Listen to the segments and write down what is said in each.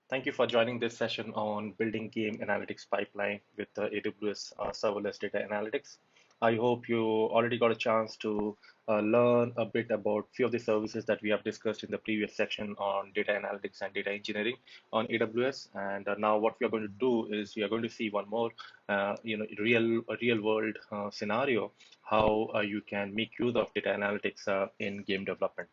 Thank you for joining this session on building game analytics pipeline with the AWS serverless data analytics. I hope you already got a chance to learn a bit about few of the services that we have discussed in the previous section on data analytics and data engineering on AWS. And now what we are going to do is we are going to see one more, real world scenario, how you can make use of data analytics in game development.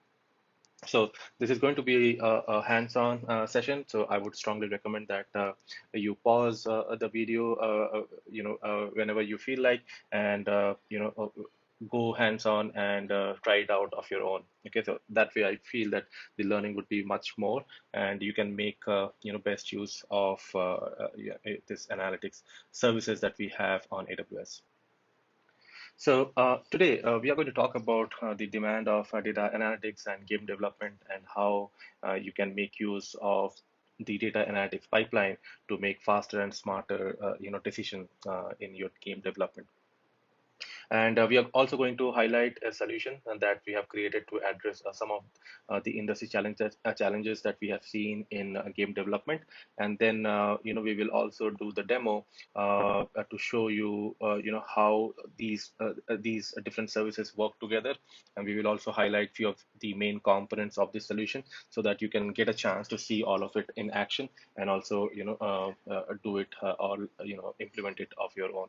So this is going to be a hands-on session. So I would strongly recommend that you pause the video, whenever you feel like, and go hands-on and try it out of your own. Okay, so that way I feel that the learning would be much more, and you can make best use of this analytics services that we have on AWS. So today we are going to talk about the demand of data analytics and game development and how you can make use of the data analytics pipeline to make faster and smarter decisions in your game development. And we are also going to highlight a solution that we have created to address some of the industry challenges that we have seen in game development. And then, we will also do the demo to show you, how these different services work together. And we will also highlight few of the main components of this solution so that you can get a chance to see all of it in action and also, do it or, implement it of your own.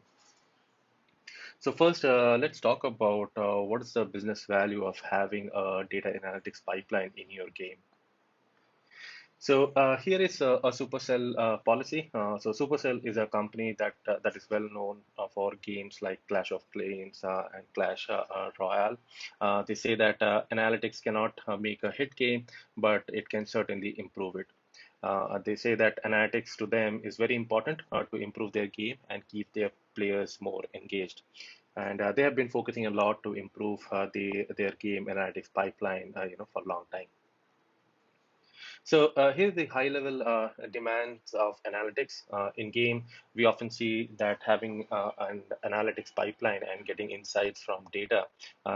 So first, let's talk about what is the business value of having a data analytics pipeline in your game. So here is a Supercell policy. So Supercell is a company that is well known for games like Clash of Clans and Clash Royale. They say that analytics cannot make a hit game, but it can certainly improve it. They say that analytics to them is very important to improve their game and keep their players more engaged. And they have been focusing a lot to improve their game analytics pipeline, for a long time. So here's the high-level demands of analytics. In game, we often see that having an analytics pipeline and getting insights from data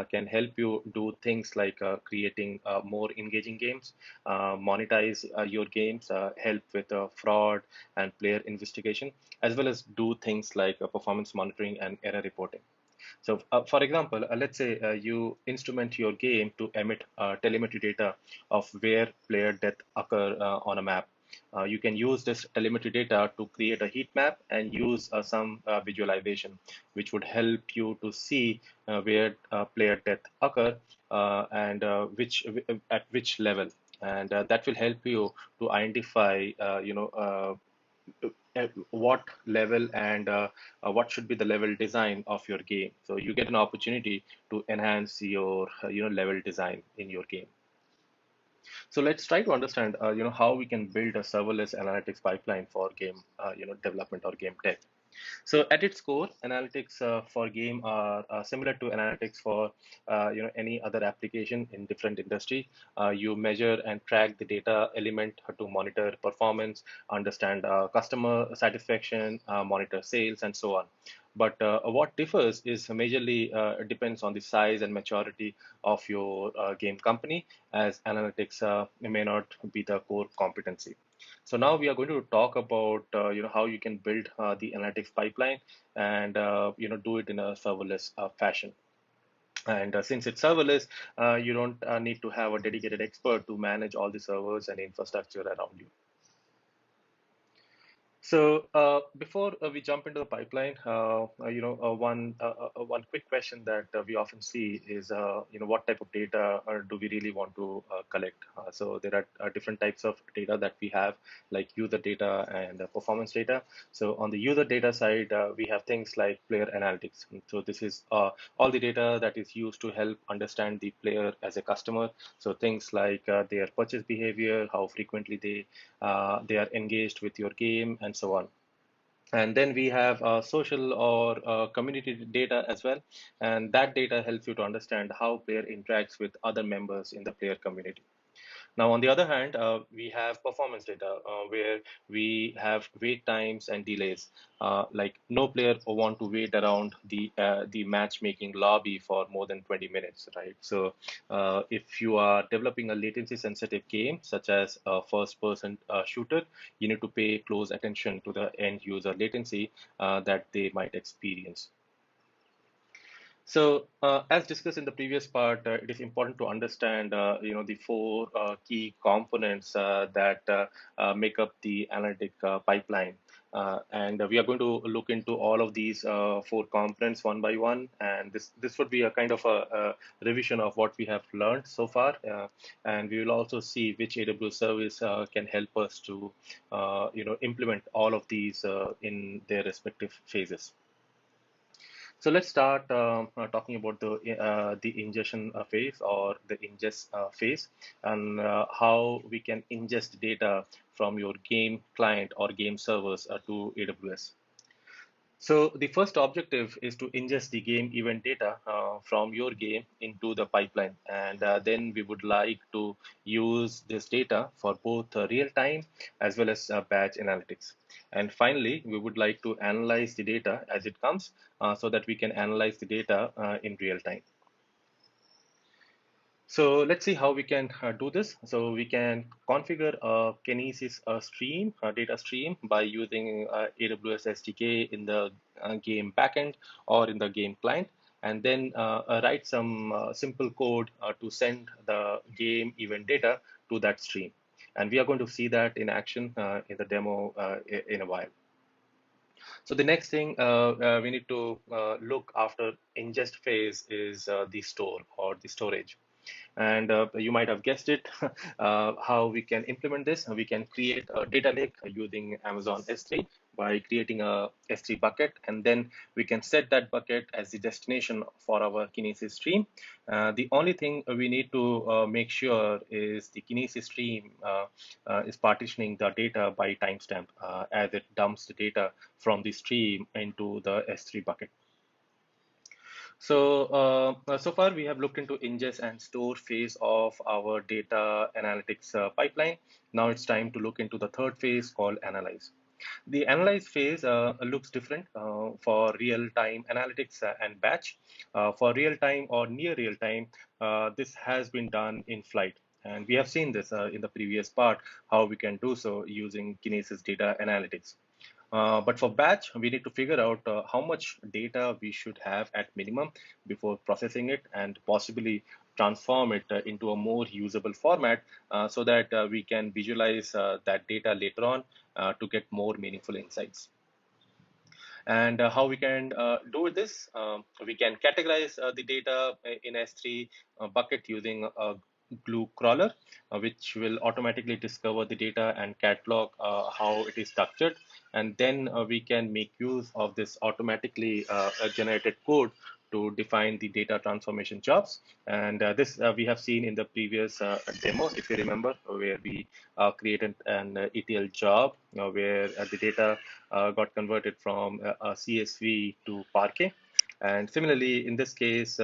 can help you do things like creating more engaging games, monetize your games, help with fraud and player investigation, as well as do things like performance monitoring and error reporting. So, for example, let's say you instrument your game to emit telemetry data of where player death occur on a map. You can use this telemetry data to create a heat map and use some visualization, which would help you to see where player death occur and which at which level, and that will help you to identify, what level and what should be the level design of your game. So you get an opportunity to enhance your level design in your game. So let's try to understand how we can build a serverless analytics pipeline for game development or game tech. So at its core, analytics for game are similar to analytics for any other application in different industry. You measure and track the data element to monitor performance, understand customer satisfaction, monitor sales, and so on. But what differs is majorly depends on the size and maturity of your game company, as analytics may not be the core competency. So now we are going to talk about how you can build the analytics pipeline and do it in a serverless fashion. And since it's serverless, you don't need to have a dedicated expert to manage all the servers and infrastructure around you. So before we jump into the pipeline, one quick question that we often see is, what type of data do we really want to collect? So there are different types of data that we have, like user data and performance data. So on the user data side, we have things like player analytics. So this is all the data that is used to help understand the player as a customer. So things like their purchase behavior, how frequently they are engaged with your game, and so on. And then we have social or community data as well. And that data helps you to understand how player interacts with other members in the player community. Now, on the other hand, we have performance data where we have wait times and delays. Like no player will want to wait around the matchmaking lobby for more than 20 minutes, right? So, if you are developing a latency-sensitive game, such as a first-person shooter, you need to pay close attention to the end-user latency that they might experience. So, as discussed in the previous part, it is important to understand, the four key components that make up the analytic pipeline. And we are going to look into all of these four components one by one. And this would be a kind of a revision of what we have learned so far. And we will also see which AWS service can help us to, implement all of these in their respective phases. So let's start talking about the ingestion phase or the ingest phase, and how we can ingest data from your game client or game servers to AWS. So the first objective is to ingest the game event data from your game into the pipeline, and then we would like to use this data for both real-time as well as batch analytics. And finally, we would like to analyze the data as it comes so that we can analyze the data in real time. So let's see how we can do this. So we can configure a kinesis stream, a data stream, by using AWS SDK in the game backend or in the game client, and then write some simple code to send the game event data to that stream. And we are going to see that in action in the demo in a while. So the next thing we need to look after ingest phase is the store or the storage. And you might have guessed it, how we can implement this. We can create a data lake using Amazon S3 by creating a S3 bucket, and then we can set that bucket as the destination for our kinesis stream. The only thing we need to make sure is the kinesis stream is partitioning the data by timestamp as it dumps the data from the stream into the S3 bucket. So, so far we have looked into ingest and store phase of our data analytics pipeline. Now it's time to look into the third phase called analyze. The analyze phase looks different for real-time analytics and batch. For real-time or near real-time, this has been done in flight. And we have seen this in the previous part, how we can do so using Kinesis data analytics. But for batch, we need to figure out how much data we should have at minimum before processing it, and possibly transform it into a more usable format so that we can visualize that data later on to get more meaningful insights. And how we can do this, we can categorize the data in S3 bucket using a glue crawler, which will automatically discover the data and catalog how it is structured. And then we can make use of this automatically generated code to define the data transformation jobs. And this we have seen in the previous demo, if you remember, where we created an ETL job where the data got converted from a CSV to Parquet. And similarly, in this case,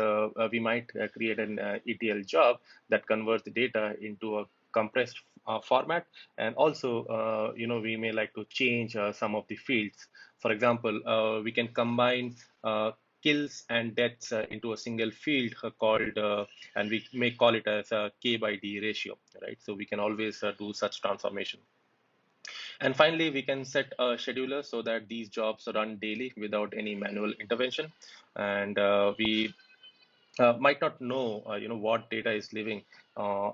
we might create an ETL job that converts the data into a compressed format. And also, we may like to change some of the fields. For example, we can combine kills and deaths into a single field called, and we may call it as a K by D ratio, right? So we can always do such transformation. And finally, we can set a scheduler so that these jobs run daily without any manual intervention. And we might not know, what data is living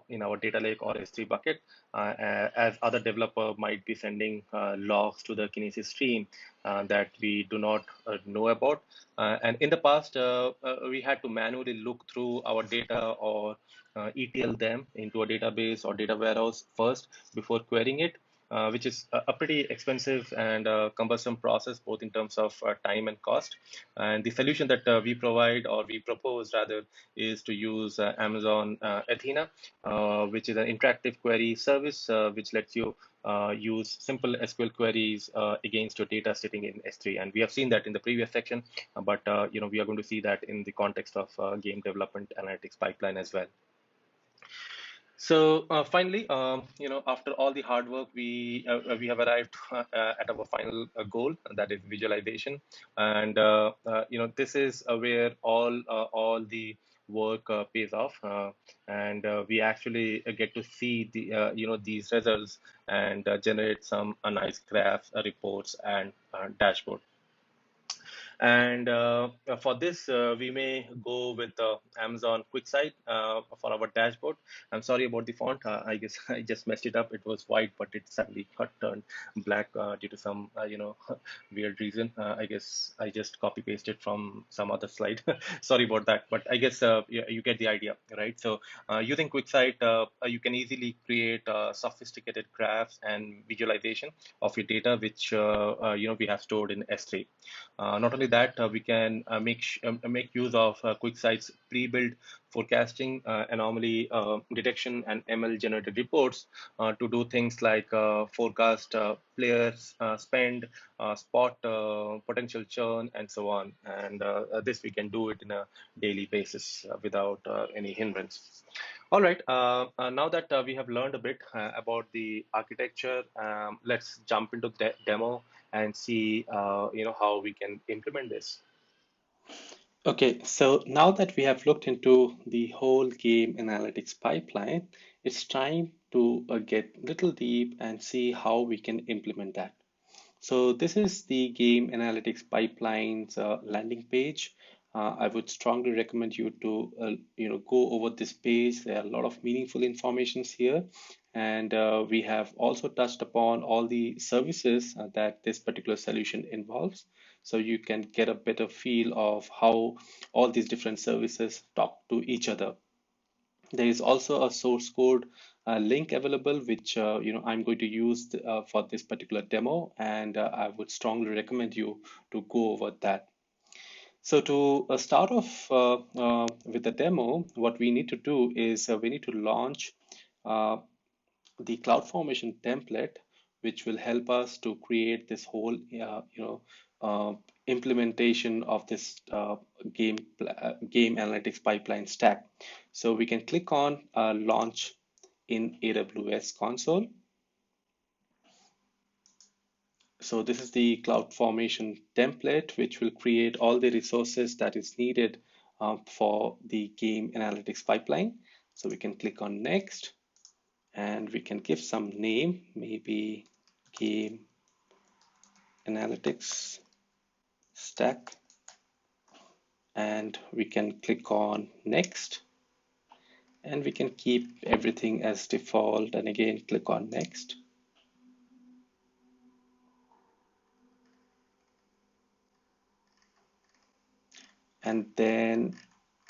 in our data lake or S3 bucket, as other developer might be sending logs to the Kinesis stream that we do not know about. And in the past, we had to manually look through our data or ETL them into a database or data warehouse first before querying it. Which is a pretty expensive and cumbersome process, both in terms of time and cost. And the solution that we provide, or we propose rather, is to use Amazon Athena, which is an interactive query service which lets you use simple SQL queries against your data sitting in S3. And we have seen that in the previous section, but we are going to see that in the context of game development analytics pipeline as well. So finally, after all the hard work, we have arrived at our final goal, and that is visualization. And this is where all the work pays off, and we actually get to see these results and generate some nice graphs, reports, and dashboard. And for this, we may go with Amazon QuickSight for our dashboard. I'm sorry about the font. I guess I just messed it up. It was white, but it suddenly got turned black due to some, weird reason. I guess I just copy pasted from some other slide. Sorry about that, but I guess you get the idea, right? So using QuickSight, you can easily create sophisticated graphs and visualization of your data, which we have stored in S3. Not only that, we can make use of QuickSight's pre-built forecasting, anomaly detection, and ML generated reports to do things like forecast players spend, spot potential churn, and so on. And this we can do it in a daily basis without any hindrance. All right. Now that we have learned a bit about the architecture, let's jump into the demo and see, how we can implement this. Okay, so now that we have looked into the whole game analytics pipeline, it's time to get little deep and see how we can implement that. So this is the game analytics pipelines landing page. I would strongly recommend you to go over this page. There are a lot of meaningful informations here, and we have also touched upon all the services that this particular solution involves. So you can get a better feel of how all these different services talk to each other. There is also a source code link available, which I'm going to use for this particular demo, and I would strongly recommend you to go over that. So to start off with the demo, what we need to do is we need to launch uh, the CloudFormation template, which will help us to create this whole implementation of this game analytics pipeline stack. So we can click on launch in AWS console. So this is the CloudFormation template, which will create all the resources that is needed for the game analytics pipeline. So we can click on next, and we can give some name, maybe game analytics stack, and we can click on next, and we can keep everything as default, and again click on next. And then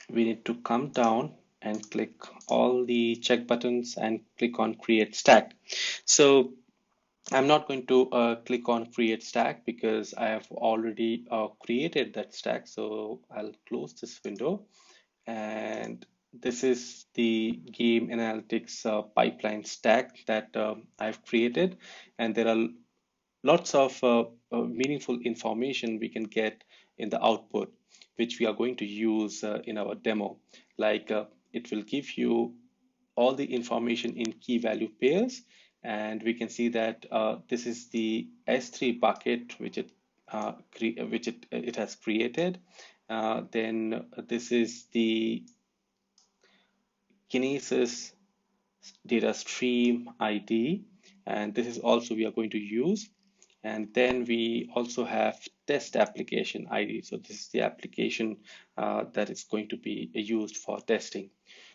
we need to come down and click all the check buttons and click on create stack. So I'm not going to click on create stack because I have already created that stack. So I'll close this window, and this is the game analytics pipeline stack that I've created, and there are lots of meaningful information we can get in the output, which we are going to use in our demo. Like it will give you all the information in key value pairs, and we can see that this is the S3 bucket which it has created. Then this is the kinesis data stream ID, and this is also we are going to use. And then we also have test application ID. So this is the application that is going to be used for testing.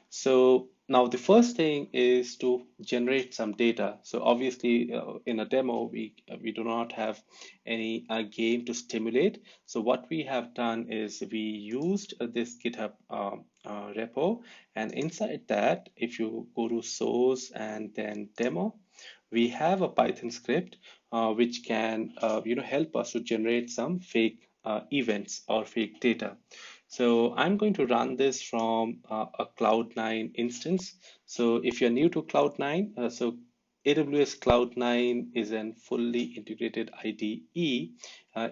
So now the first thing is to generate some data. So obviously in a demo, we do not have any game to stimulate. So what we have done is we used this GitHub repo, and inside that, if you go to source and then demo, we have a Python script which can help us to generate some fake events or fake data. So I'm going to run this from a Cloud9 instance. So if you're new to Cloud9, so AWS Cloud9 is a fully integrated IDE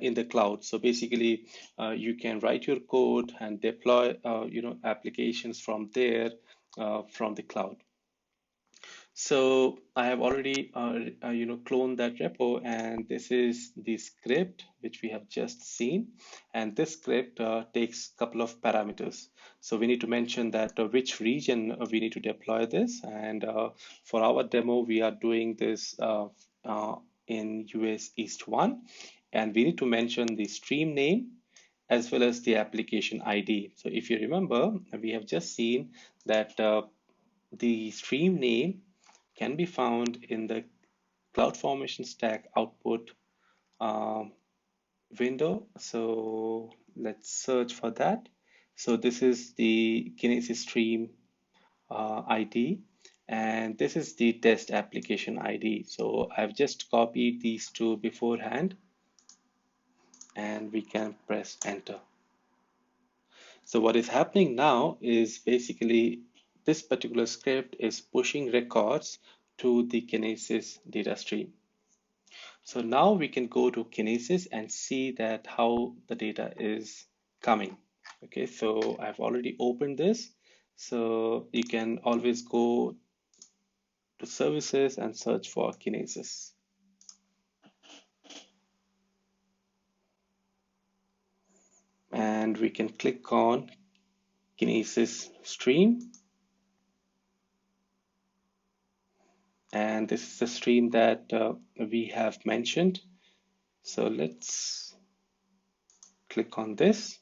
in the cloud. So basically, you can write your code and deploy applications from there from the cloud. So I have already cloned that repo, and this is the script which we have just seen. And this script takes a couple of parameters. So we need to mention that which region we need to deploy this. And for our demo, we are doing this uh, in US East 1. And we need to mention the stream name as well as the application ID. So if you remember, we have just seen that the stream name can be found in the CloudFormation Stack output um, window. So let's search for that. So this is the Kinesis stream ID, and this is the test application ID. So I've just copied these two beforehand, and we can press enter. So what is happening now is basically this particular script is pushing records to the Kinesis data stream. So now we can go to Kinesis and see that how the data is coming. Okay, so I've already opened this. So you can always go to services and search for Kinesis. And we can click on Kinesis stream. And this is the stream that we have mentioned. So let's click on this.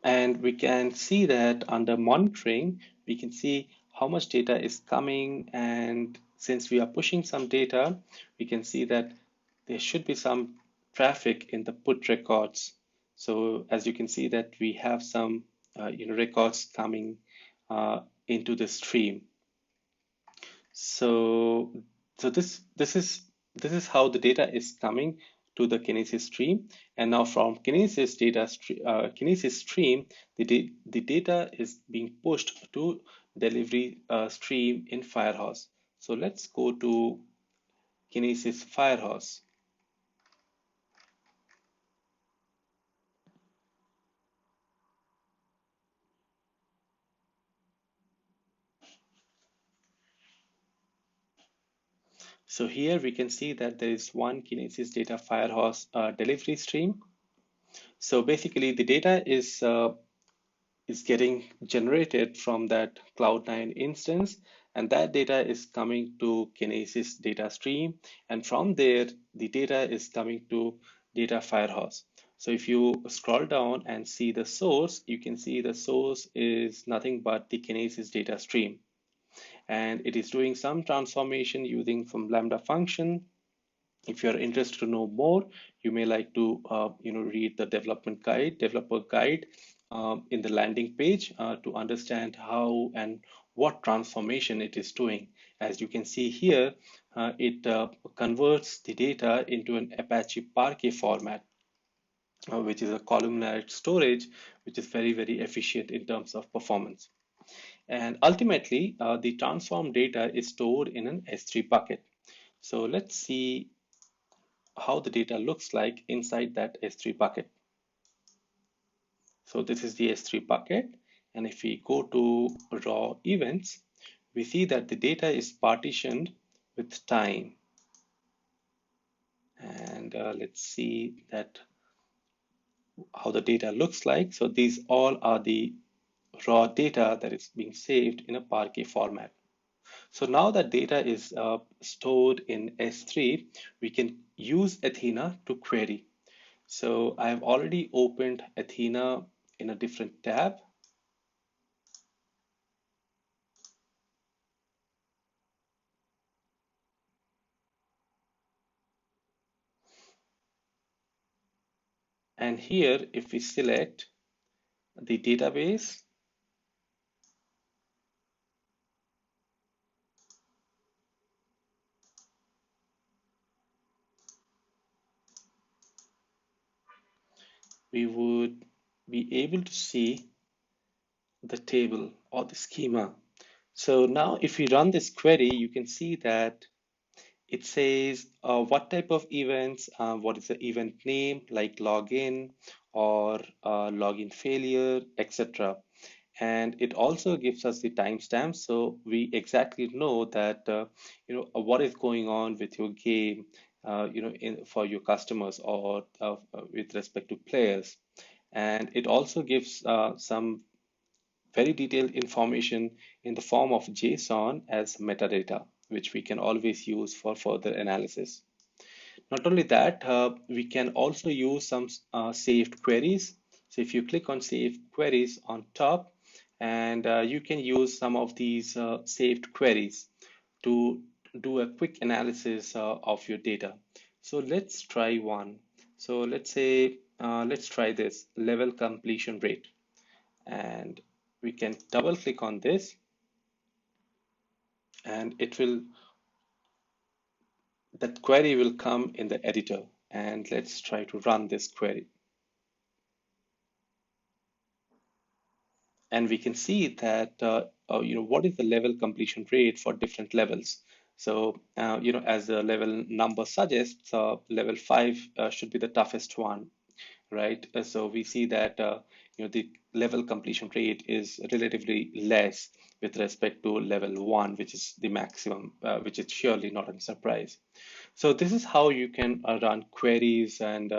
And we can see that under monitoring, we can see how much data is coming. And since we are pushing some data, we can see that there should be some traffic in the put records. So as you can see that we have some records coming into the stream. So, so this is how the data is coming to the Kinesis stream, and now from Kinesis stream, the data is being pushed to delivery stream in Firehose. So let's go to Kinesis Firehose. So here we can see that there is one Kinesis data Firehose delivery stream. So basically, the data is getting generated from that Cloud9 instance, and that data is coming to Kinesis data stream, and from there the data is coming to data Firehose. So if you scroll down and see the source, you can see the source is nothing but the Kinesis data stream, and it is doing some transformation using some Lambda function. If you're interested to know more, you may like to read the developer guide in the landing page to understand how and what transformation it is doing. As you can see here, it converts the data into an Apache Parquet format, which is a columnar storage, which is very, very efficient in terms of performance. And ultimately, the transformed data is stored in an S3 bucket. So let's see how the data looks like inside that S3 bucket. So this is the S3 bucket. And if we go to raw events, we see that the data is partitioned with time. And let's see that how the data looks like. So these all are the raw data that is being saved in a Parquet format. So now that data is stored in S3, we can use Athena to query. So I've already opened Athena in a different tab. And here, if we select the database, we would be able to see the table or the schema. So now if we run this query, you can see that It says what type of events, what is the event name, like login or login failure, etc. And it also gives us the timestamp, so we exactly know that what is going on with your game, for your customers or with respect to players. And it also gives some very detailed information in the form of JSON as metadata, which we can always use for further analysis. Not only that, we can also use some saved queries. So if you click on saved queries on top, and you can use some of these saved queries to do a quick analysis of your data. So let's try one. So let's say, let's try this level completion rate, and we can double click on this, and it will, that query will come in the editor. And let's try to run this query. And we can see that what is the level completion rate for different levels. So as the level number suggests, level 5 should be the toughest one, right? So we see that the level completion rate is relatively less with respect to level 1, which is the maximum, which is surely not a surprise. So this is how you can run queries and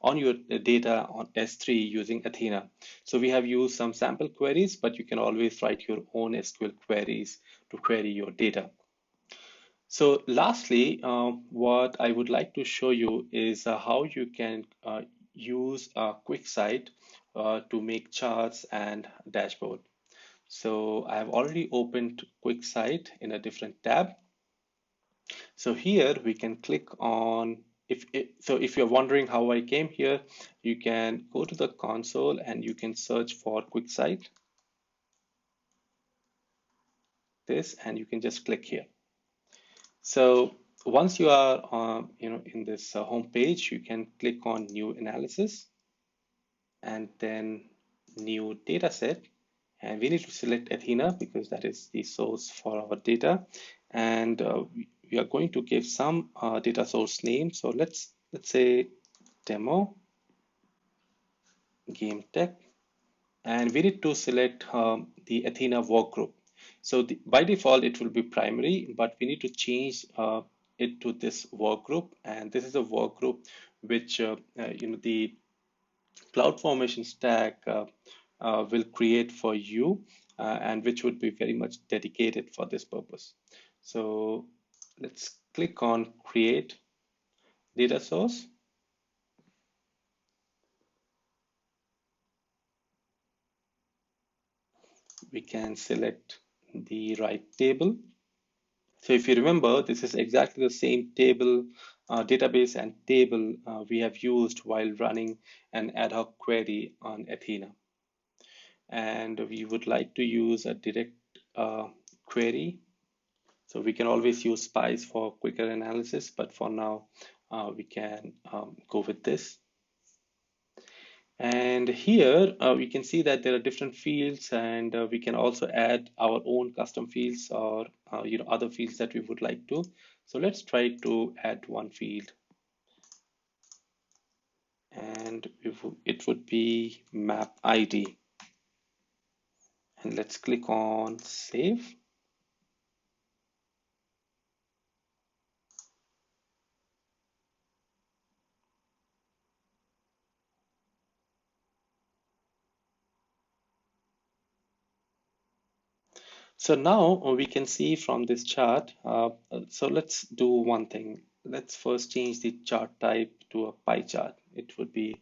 on your data on S3 using Athena. So we have used some sample queries, but you can always write your own SQL queries to query your data. So lastly, what I would like to show you is how you can use QuickSight to make charts and dashboard. So I have already opened QuickSight in a different tab. So here we can click on, if you're wondering how I came here, you can go to the console and you can search for QuickSight, this, and you can just click here. So once you are in this home page, you can click on new analysis and then new data set. And we need to select Athena because that is the source for our data. And we are going to give some data source name. So let's say demo game tech, and we need to select the Athena workgroup. So by default, it will be primary, but we need to change it to this workgroup. And this is a workgroup which the CloudFormation stack will create for you, and which would be very much dedicated for this purpose. So let's click on create data source. We can select the right table. So if you remember, this is exactly the same table, database and table we have used while running an ad hoc query on Athena. And we would like to use a direct query. So we can always use Spice for quicker analysis, but for now, we can go with this. And here we can see that there are different fields, and we can also add our own custom fields or other fields that we would like to. So let's try to add one field, and it would be map ID. And let's click on save. So now we can see from this chart, so let's do one thing. Let's first change the chart type to a pie chart. It would be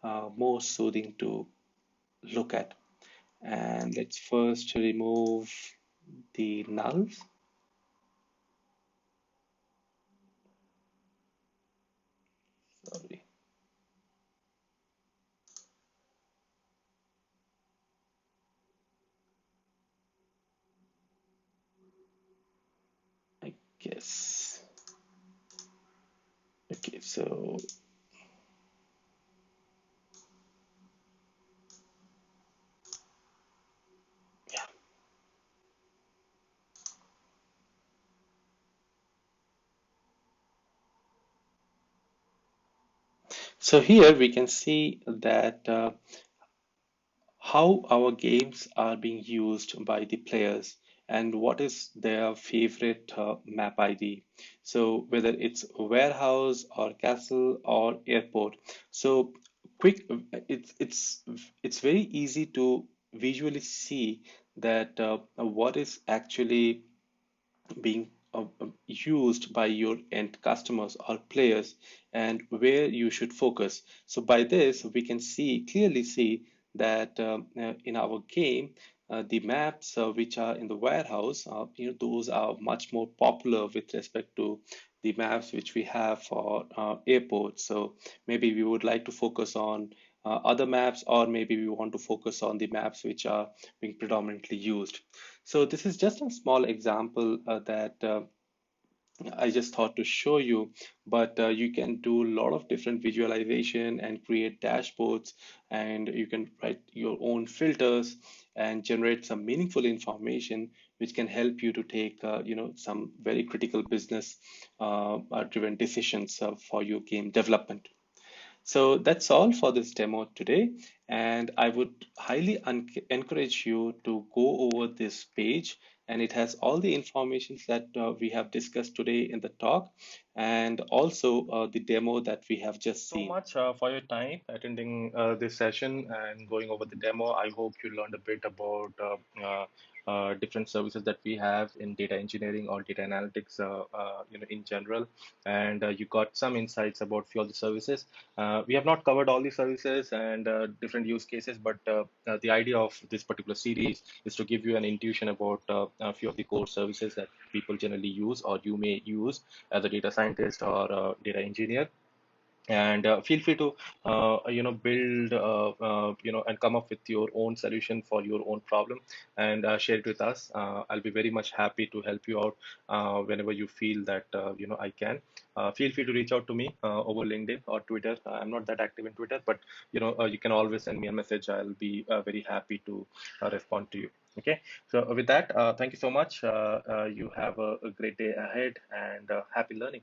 more soothing to look at. And let's first remove the nulls. Sorry. I guess. Okay, so yeah. So here we can see that how our games are being used by the players and what is their favorite map ID. So whether it's warehouse or castle or airport. So quick, it's very easy to visually see that what is actually being used by your end customers or players and where you should focus. So by this, we can see clearly see that in our game, the maps which are in the warehouse, those are much more popular with respect to the maps which we have for airports. So maybe we would like to focus on other maps, or maybe we want to focus on the maps which are being predominantly used. So this is just a small example that I just thought to show you, but you can do a lot of different visualization and create dashboards, and you can write your own filters and generate some meaningful information which can help you to take some very critical business driven decisions for your game development. So that's all for this demo today. And I would highly encourage you to go over this page. And it has all the information that we have discussed today in the talk, and also the demo that we have just So seen. much for your time attending this session and going over the demo. I hope you learned a bit about different services that we have in data engineering or data analytics, in general, and you got some insights about few of the services. We have not covered all the services and different use cases, but the idea of this particular series is to give you an intuition about a few of the core services that people generally use or you may use as a data scientist or data engineer. And feel free to build and come up with your own solution for your own problem and share it with us. I'll be very much happy to help you out whenever you feel that I can. Feel free to reach out to me over LinkedIn or Twitter. I'm not that active in Twitter, but you can always send me a message. I'll be very happy to respond to you. Okay, so with that, thank you so much. You have a great day ahead and happy learning.